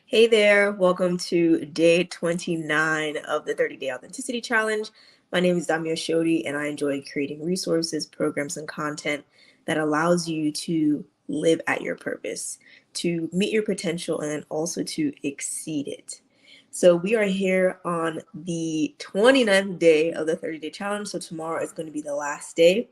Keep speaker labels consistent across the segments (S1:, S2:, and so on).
S1: Hey there, welcome to day 29 of the 30-Day Authenticity Challenge. My name is Damia Shodi, and I enjoy creating resources, programs, and content that allows you to live at your purpose, to meet your potential, and then also to exceed it. So we are here on the 29th day of the 30-Day Challenge, so tomorrow is going to be the last day.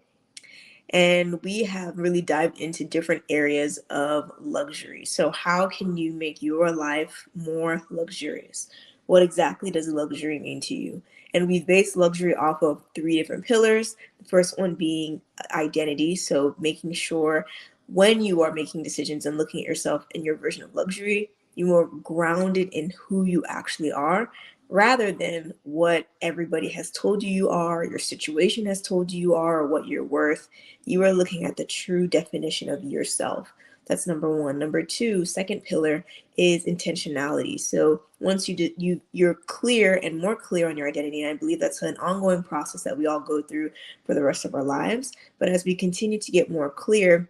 S1: And we have really dived into different areas of luxury. So, how can you make your life more luxurious? What exactly does luxury mean to you? And we've based luxury off of three different pillars. The first one being identity. So, making sure when you are making decisions and looking at yourself in your version of luxury, you are grounded in who you actually are rather than what everybody has told you you are, your situation has told you you are, or what you're worth. You are looking at the true definition of yourself. That's number one. Number two, second pillar is intentionality. So once you're clear and more clear on your identity, and I believe that's an ongoing process that we all go through for the rest of our lives. But as we continue to get more clear,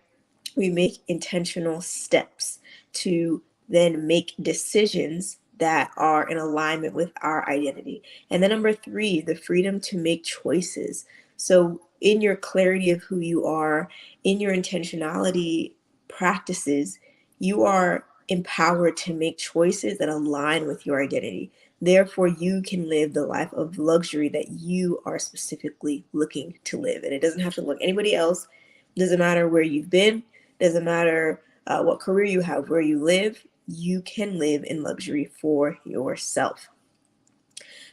S1: we make intentional steps to then make decisions that are in alignment with our identity. And then number three, the freedom to make choices. So in your clarity of who you are, in your intentionality practices, you are empowered to make choices that align with your identity. Therefore, you can live the life of luxury that you are specifically looking to live. And it doesn't have to look anybody else. It doesn't matter where you've been. It doesn't matter what career you have, where you live. You can live in luxury for yourself.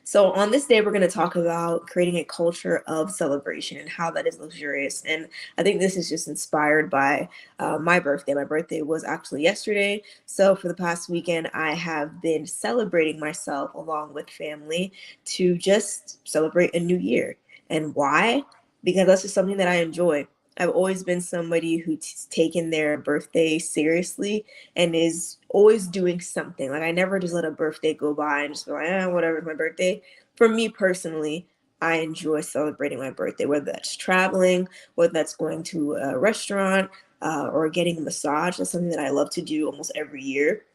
S1: So, on this day, we're going to talk about creating a culture of celebration and how that is luxurious. And I think this is just inspired by my birthday. My birthday was actually yesterday. So, for the past weekend, I have been celebrating myself along with family to just celebrate a new year. And why? Because that's just something that I enjoy. I've always been somebody who's taken their birthday seriously and is always doing something. Like I never just let a birthday go by and just be like, whatever, it's my birthday. For me personally, I enjoy celebrating my birthday, whether that's traveling, whether that's going to a restaurant, or getting a massage. That's something that I love to do almost every year.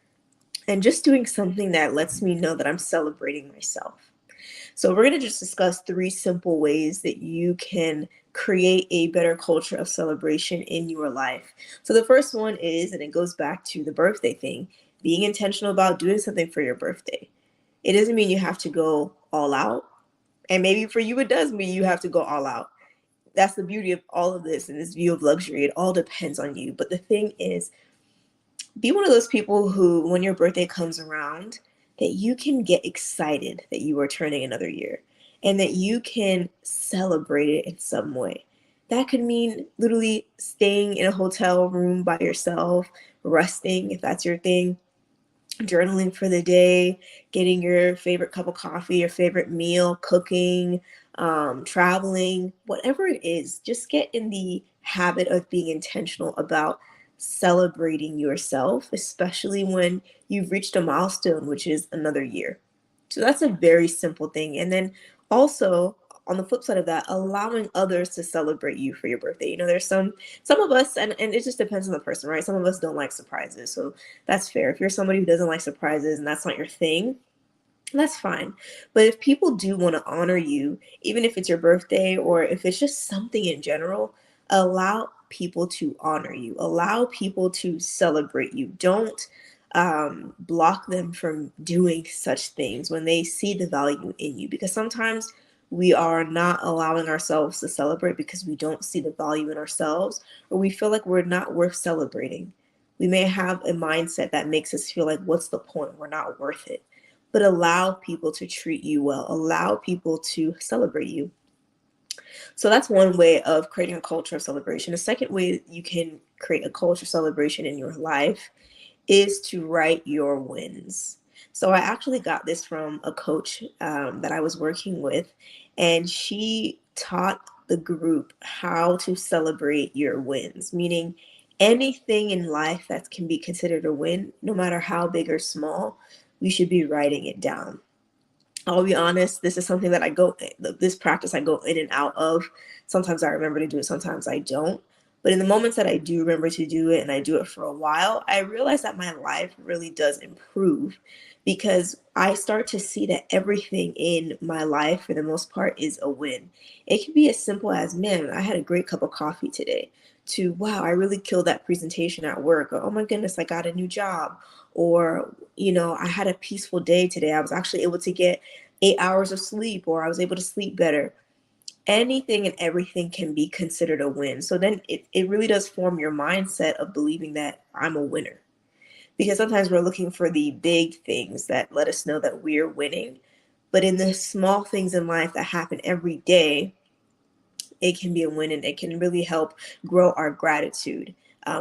S1: And just doing something that lets me know that I'm celebrating myself. So, we're going to just discuss three simple ways that you can create a better culture of celebration in your life. So, the first one is, and it goes back to the birthday thing, being intentional about doing something for your birthday. It doesn't mean you have to go all out. And maybe for you, it does mean you have to go all out. That's the beauty of all of this and this view of luxury. It all depends on you. But the thing is, be one of those people who, when your birthday comes around, that you can get excited that you are turning another year and that you can celebrate it in some way. That could mean literally staying in a hotel room by yourself, resting if that's your thing, journaling for the day, getting your favorite cup of coffee, your favorite meal, cooking, traveling, whatever it is, just get in the habit of being intentional about celebrating yourself, especially when you've reached a milestone, which is another year. So that's a very simple thing. And then also, on the flip side of that, allowing others to celebrate you for your birthday. There's some of us, and it just depends on the person, right? Some of us don't like surprises. So that's fair. If you're somebody who doesn't like surprises and that's not your thing, that's fine. But if people do want to honor you, even if it's your birthday or if it's just something in general, allow people to honor you, allow people to celebrate you. Don't block them from doing such things when they see the value in you, because sometimes we are not allowing ourselves to celebrate because we don't see the value in ourselves, or we feel like we're not worth celebrating. We may have a mindset that makes us feel like, what's the point? We're not worth it. But allow people to treat you well, allow people to celebrate you. So that's one way of creating a culture of celebration. The second way you can create a culture of celebration in your life is to write your wins. So I actually got this from a coach that I was working with, and she taught the group how to celebrate your wins, meaning anything in life that can be considered a win, no matter how big or small, we should be writing it down. I'll be honest, this is something that this practice I go in and out of. Sometimes I remember to do it, sometimes I don't. But in the moments that I do remember to do it and I do it for a while, I realize that my life really does improve because I start to see that everything in my life, for the most part, is a win. It can be as simple as, man, I had a great cup of coffee today, to, wow, I really killed that presentation at work, or, oh my goodness, I got a new job, or, I had a peaceful day today. I was actually able to get 8 hours of sleep, or I was able to sleep better. Anything and everything can be considered a win. So then it really does form your mindset of believing that I'm a winner. Because sometimes we're looking for the big things that let us know that we're winning. But in the small things in life that happen every day, it can be a win, and it can really help grow our gratitude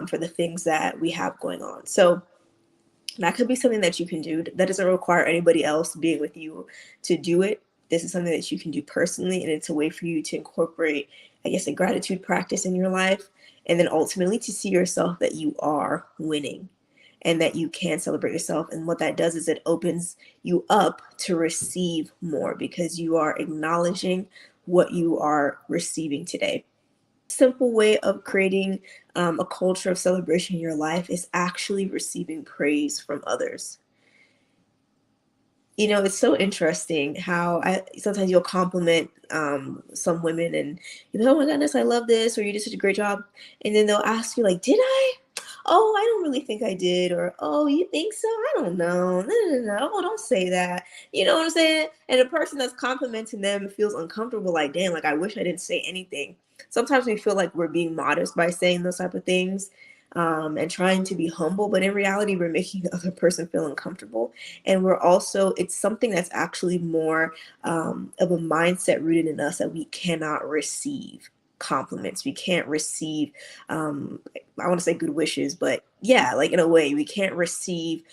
S1: for the things that we have going on. So that could be something that you can do. That doesn't require anybody else being with you to do it. This is something that you can do personally, and it's a way for you to incorporate, I guess, a gratitude practice in your life, and then ultimately to see yourself that you are winning and that you can celebrate yourself. And what that does is it opens you up to receive more because you are acknowledging what you are receiving today. Simple way of creating a culture of celebration in your life is actually receiving praise from others. It's so interesting how sometimes you'll compliment some women, and oh my goodness, I love this, or you did such a great job, and then they'll ask you like, did I? Oh, I don't really think I did, or oh, you think so? I don't know. No, no, no, no. Oh, don't say that. You know what I'm saying? And the person that's complimenting them feels uncomfortable, like, damn, like I wish I didn't say anything. Sometimes we feel like we're being modest by saying those type of things, and trying to be humble, but in reality, we're making the other person feel uncomfortable. And we're also, it's something that's actually more of a mindset rooted in us, that we cannot receive compliments. We can't receive, I want to say good wishes, but yeah, like in a way, we can't receive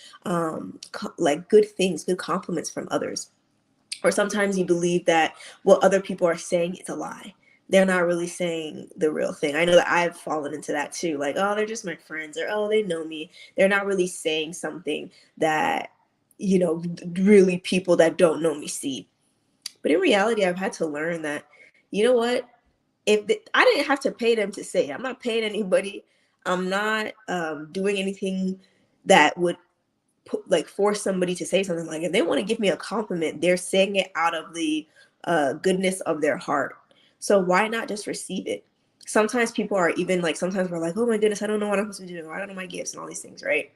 S1: like good things, good compliments from others. Or sometimes you believe that what other people are saying is a lie. They're not really saying the real thing. I know that I've fallen into that too. Like, oh, they're just my friends, or oh, they know me. They're not really saying something that, really people that don't know me see. But in reality, I've had to learn that, you know what? I didn't have to pay them to say it. I'm not paying anybody. I'm not doing anything that would like force somebody to say something. Like, if they want to give me a compliment, they're saying it out of the goodness of their heart. So why not just receive it? Sometimes people are even like, sometimes we're like, oh my goodness, I don't know what I'm supposed to do. I don't know my gifts and all these things, right?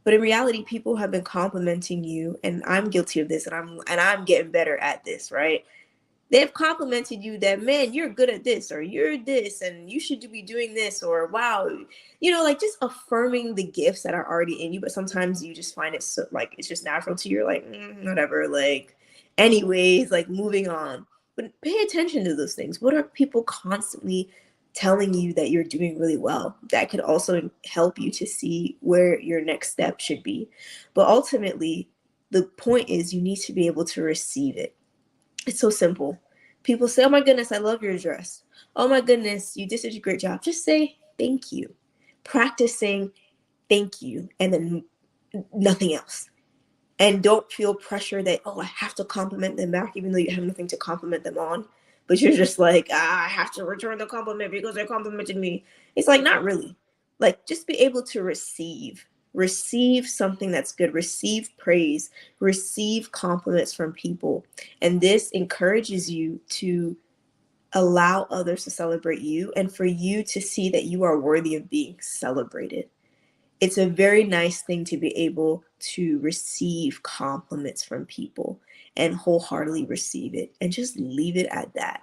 S1: But in reality, people have been complimenting you, and I'm guilty of this, and I'm getting better at this, right? They've complimented you that, man, you're good at this, or you're this, and you should be doing this, or wow, like just affirming the gifts that are already in you. But sometimes you just find it so, like, it's just natural to you. You're like, whatever, like, anyways, like, moving on. But pay attention to those things. What are people constantly telling you that you're doing really well? That could also help you to see where your next step should be. But ultimately, the point is you need to be able to receive it. It's so simple. People say, oh my goodness, I love your dress. Oh my goodness, you did such a great job. Just say thank you. Practice saying thank you, and then nothing else. And don't feel pressure that, oh, I have to compliment them back, even though you have nothing to compliment them on. But you're just like, I have to return the compliment because they complimented me. It's like, not really. Like, just be able to receive something that's good, receive praise, receive compliments from people. And this encourages you to allow others to celebrate you, and for you to see that you are worthy of being celebrated. It's a very nice thing to be able to receive compliments from people and wholeheartedly receive it and just leave it at that.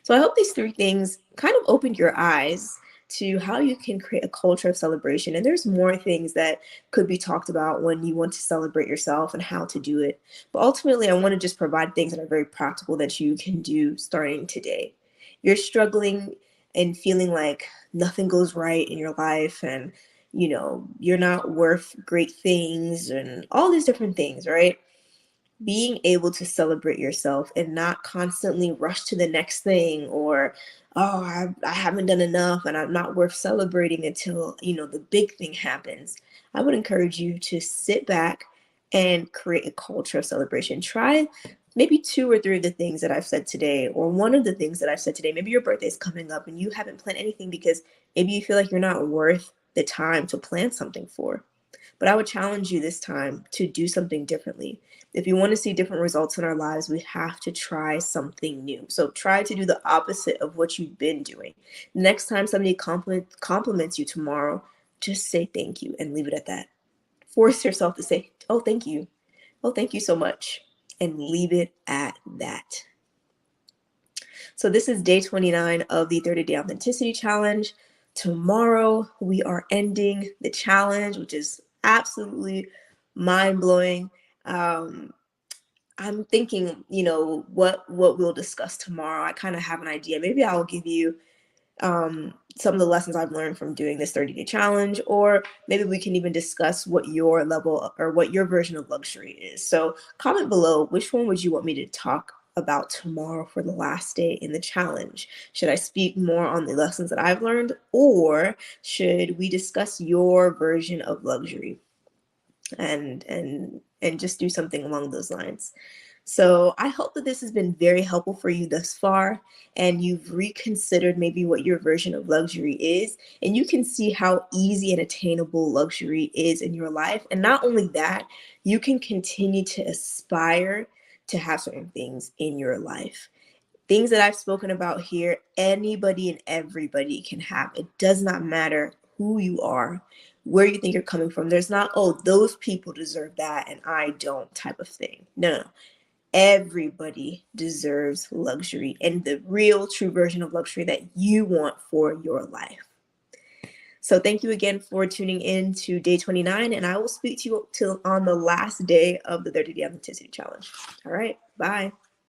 S1: So I hope these three things kind of opened your eyes to how you can create a culture of celebration. And there's more things that could be talked about when you want to celebrate yourself and how to do it. But ultimately, I want to just provide things that are very practical that you can do starting today. You're struggling and feeling like nothing goes right in your life, and you're not worth great things and all these different things, right? Being able to celebrate yourself and not constantly rush to the next thing, or oh, I haven't done enough and I'm not worth celebrating until the big thing happens. I would encourage you to sit back and create a culture of celebration. Try maybe two or three of the things that I've said today, or one of the things that I've said today. Maybe your birthday's coming up and you haven't planned anything because maybe you feel like you're not worth the time to plan something for. But I would challenge you this time to do something differently. If you want to see different results in our lives, we have to try something new. So try to do the opposite of what you've been doing. Next time somebody compliments you tomorrow, just say thank you and leave it at that. Force yourself to say, oh, thank you. Oh, thank you so much. And leave it at that. So this is day 29 of the 30-day authenticity challenge. Tomorrow we are ending the challenge, which is absolutely mind-blowing. I'm thinking, what we'll discuss tomorrow. I kind of have an idea. Maybe I'll give you some of the lessons I've learned from doing this 30-day challenge, or maybe we can even discuss what your level or what your version of luxury is. So comment below, which one would you want me to talk about tomorrow for the last day in the challenge? Should I speak more on the lessons that I've learned, or should we discuss your version of luxury and just do something along those lines? So I hope that this has been very helpful for you thus far, and you've reconsidered maybe what your version of luxury is, and you can see how easy and attainable luxury is in your life. And not only that, you can continue to aspire to have certain things in your life. Things that I've spoken about here, anybody and everybody can have. It does not matter who you are, where you think you're coming from. There's not, oh, those people deserve that and I don't type of thing. No. Everybody deserves luxury and the real true version of luxury that you want for your life. So thank you again for tuning in to day 29, and I will speak to you till on the last day of the 30-day authenticity challenge. All right, bye.